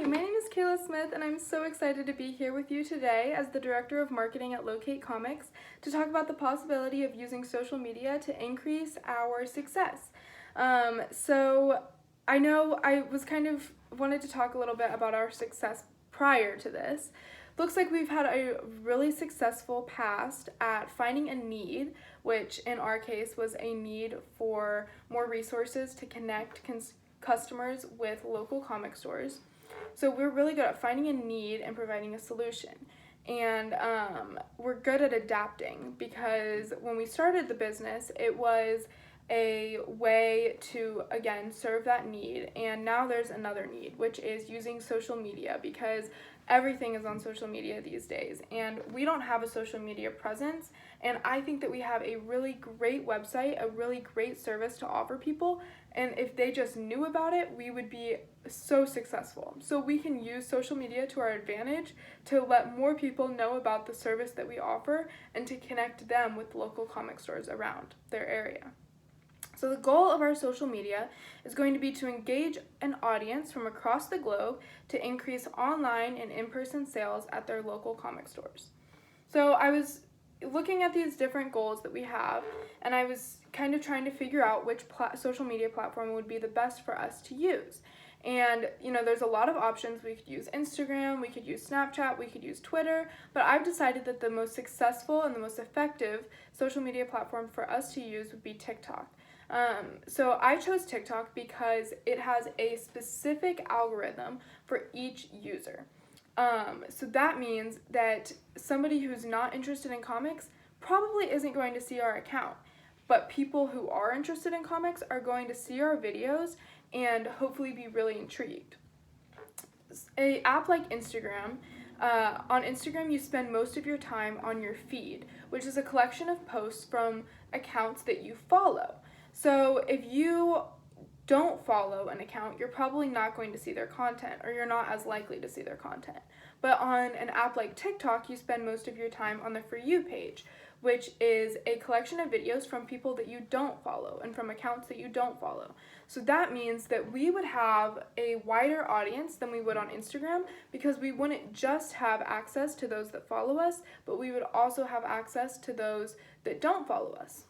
my name is Kayla Smith, and I'm so excited to be here with you today as the Director of Marketing at Locate Comics to talk about the possibility of using social media to increase our success. So I know I was wanted to talk a little bit about our success prior to this. Looks like we've had a really successful past at finding a need, which in our case was a need for more resources to connect customers with local comic stores. So we're really good at finding a need and providing a solution. And we're good at adapting because when we started the business, it was a way to, again, serve that need. And now there's another need, which is using social media because everything is on social media these days. And we don't have a social media presence. And I think that we have a really great website, a really great service to offer people. And if they just knew about it, we would be so successful. So we can use social media to our advantage to let more people know about the service that we offer and to connect them with local comic stores around their area. So the goal of our social media is going to be to engage an audience from across the globe to increase online and in-person sales at their local comic stores. So I was looking at these different goals that we have, and I was kind of trying to figure out which social media platform would be the best for us to use. And, there's a lot of options. We could use Instagram, we could use Snapchat, we could use Twitter, but I've decided that the most successful and the most effective social media platform for us to use would be TikTok. So I chose TikTok because it has a specific algorithm for each user. So that means that somebody who's not interested in comics probably isn't going to see our account, but people who are interested in comics are going to see our videos and hopefully be really intrigued. An app like Instagram, on Instagram you spend most of your time on your feed, which is a collection of posts from accounts that you follow. So if you don't follow an account, you're probably not going to see their content, or you're not as likely to see their content. But on an app like TikTok, you spend most of your time on the For You page, which is a collection of videos from people that you don't follow and from accounts that you don't follow. So that means that we would have a wider audience than we would on Instagram because we wouldn't just have access to those that follow us, but we would also have access to those that don't follow us.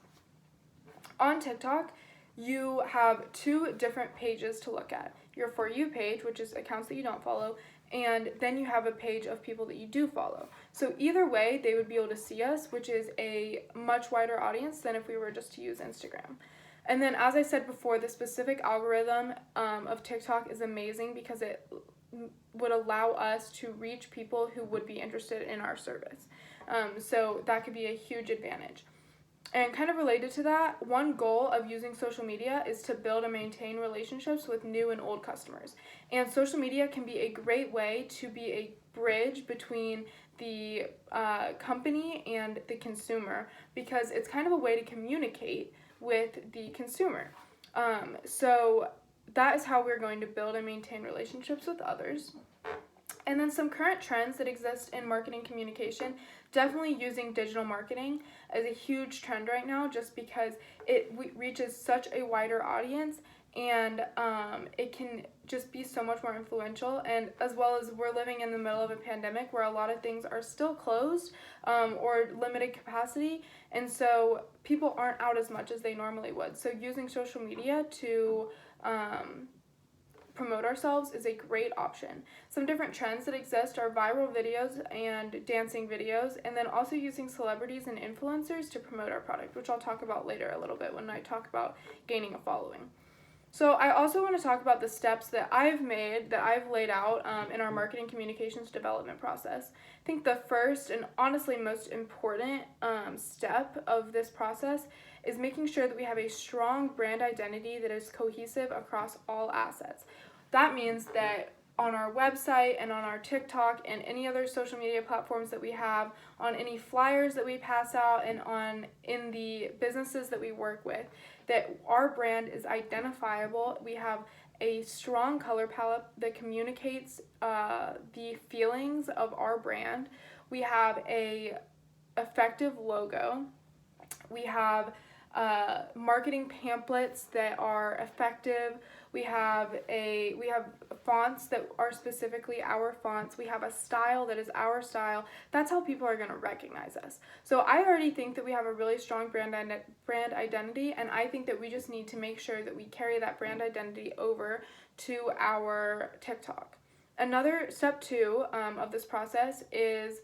On TikTok, you have two different pages to look at. Your For You page, which is accounts that you don't follow, and then you have a page of people that you do follow. So either way, they would be able to see us, which is a much wider audience than if we were just to use Instagram. And then, as I said before, the specific algorithm of TikTok is amazing because it would allow us to reach people who would be interested in our service. So that could be a huge advantage. And kind of related to that, one goal of using social media is to build and maintain relationships with new and old customers. And social media can be a great way to be a bridge between the company and the consumer because it's kind of a way to communicate with the consumer. So that is how we're going to build and maintain relationships with others. And then some current trends that exist in marketing communication, definitely using digital marketing is a huge trend right now just because it reaches such a wider audience and it can just be so much more influential. And as well as we're living in the middle of a pandemic where a lot of things are still closed or limited capacity, and so people aren't out as much as they normally would. So using social media to promote ourselves is a great option. Some different trends that exist are viral videos and dancing videos, and then also using celebrities and influencers to promote our product, which I'll talk about later a little bit when I talk about gaining a following. So I also want to talk about the steps that I've made, that I've laid out in our marketing communications development process. I think the first and honestly most important step of this process is making sure that we have a strong brand identity that is cohesive across all assets. That means that on our website and on our TikTok and any other social media platforms that we have, on any flyers that we pass out, and in the businesses that we work with, that our brand is identifiable. We have a strong color palette that communicates the feelings of our brand. We have a effective logo. We have marketing pamphlets that are effective. We have fonts that are specifically our fonts. We have a style that is our style. That's how people are going to recognize us. So I already think that we have a really strong brand identity, and I think that we just need to make sure that we carry that brand identity over to our TikTok. Another step 2 of this process is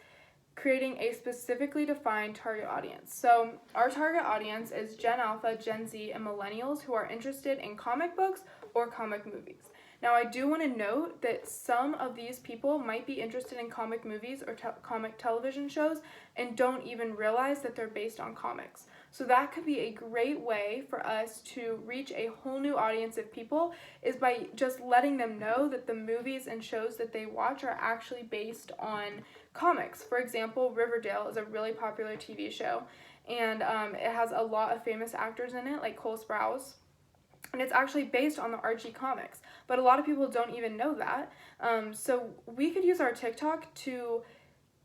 creating a specifically defined target audience. So our target audience is Gen Alpha, Gen Z, and Millennials who are interested in comic books or comic movies. Now, I do want to note that some of these people might be interested in comic movies or comic television shows and don't even realize that they're based on comics. So that could be a great way for us to reach a whole new audience of people, is by just letting them know that the movies and shows that they watch are actually based on comics. For example, Riverdale is a really popular TV show, and it has a lot of famous actors in it, like Cole Sprouse. And it's actually based on the Archie comics, but a lot of people don't even know that. So we could use our TikTok to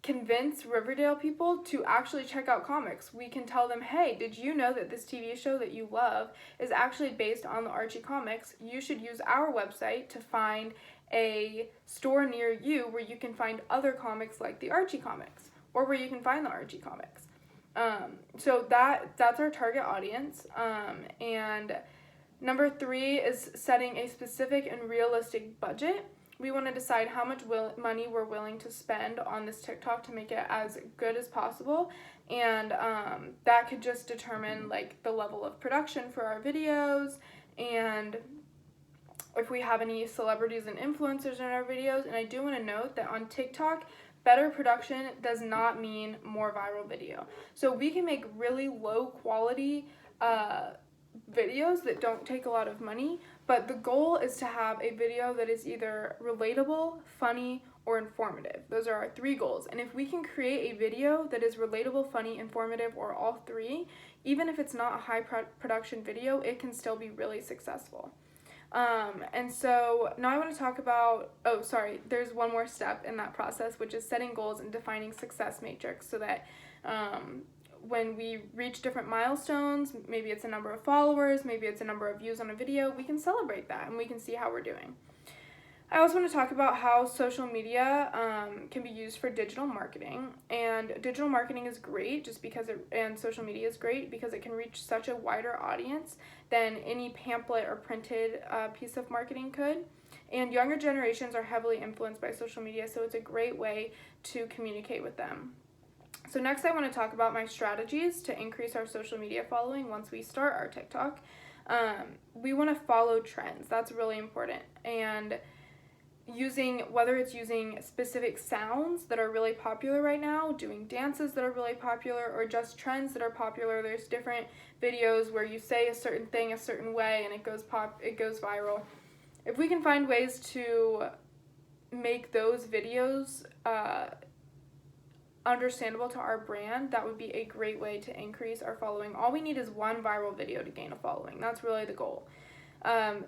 convince Riverdale people to actually check out comics. We can tell them, hey, did you know that this TV show that you love is actually based on the Archie comics? You should use our website to find a store near you where you can find other comics like the Archie comics, or where you can find the Archie comics. So that's our target audience. And number 3 is setting a specific and realistic budget. We want to decide how much money we're willing to spend on this TikTok to make it as good as possible, and that could just determine like the level of production for our videos, and if we have any celebrities and influencers in our videos. And I do want to note that on TikTok, better production does not mean more viral video. So we can make really low quality videos that don't take a lot of money, but the goal is to have a video that is either relatable, funny, or informative. Those are our 3 goals. And if we can create a video that is relatable, funny, informative, or all 3, even if it's not a high production video, it can still be really successful. And so now I want to talk about, there's one more step in that process, which is setting goals and defining success matrix, so that when we reach different milestones, maybe it's a number of followers, maybe it's a number of views on a video, we can celebrate that and we can see how we're doing. I also want to talk about how social media can be used for digital marketing. And digital marketing is great and social media is great because it can reach such a wider audience than any pamphlet or printed piece of marketing could. And younger generations are heavily influenced by social media, so it's a great way to communicate with them. So next I want to talk about my strategies to increase our social media following once we start our TikTok. We want to follow trends. That's really important. And whether it's using specific sounds that are really popular right now, doing dances that are really popular, or just trends that are popular. There's different videos where you say a certain thing a certain way and it goes viral. If we can find ways to make those videos understandable to our brand, that would be a great way to increase our following. All we need is one viral video to gain a following. That's really the goal.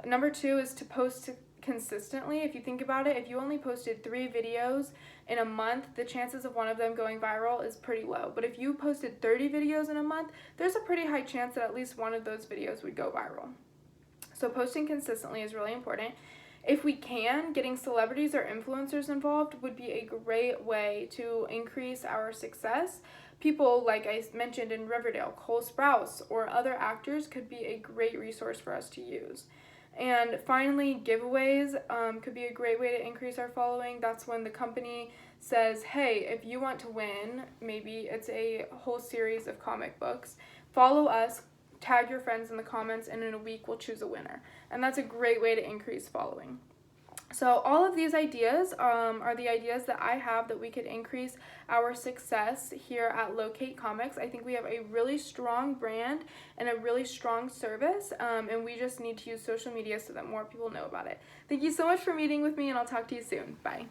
Number 2 is to post consistently. If you think about it, if you only posted 3 videos in a month, the chances of one of them going viral is pretty low. But if you posted 30 videos in a month, there's a pretty high chance that at least one of those videos would go viral. So posting consistently is really important. If we can, getting celebrities or influencers involved would be a great way to increase our success. People, like I mentioned in Riverdale, Cole Sprouse, or other actors could be a great resource for us to use. And finally, giveaways could be a great way to increase our following. That's when the company says, hey, if you want to win, maybe it's a whole series of comic books, follow us, tag your friends in the comments, and in a week we'll choose a winner. And that's a great way to increase following. So all of these ideas are the ideas that I have that we could increase our success here at Locate Comics. I think we have a really strong brand and a really strong service, and we just need to use social media so that more people know about it. Thank you so much for meeting with me, and I'll talk to you soon. Bye.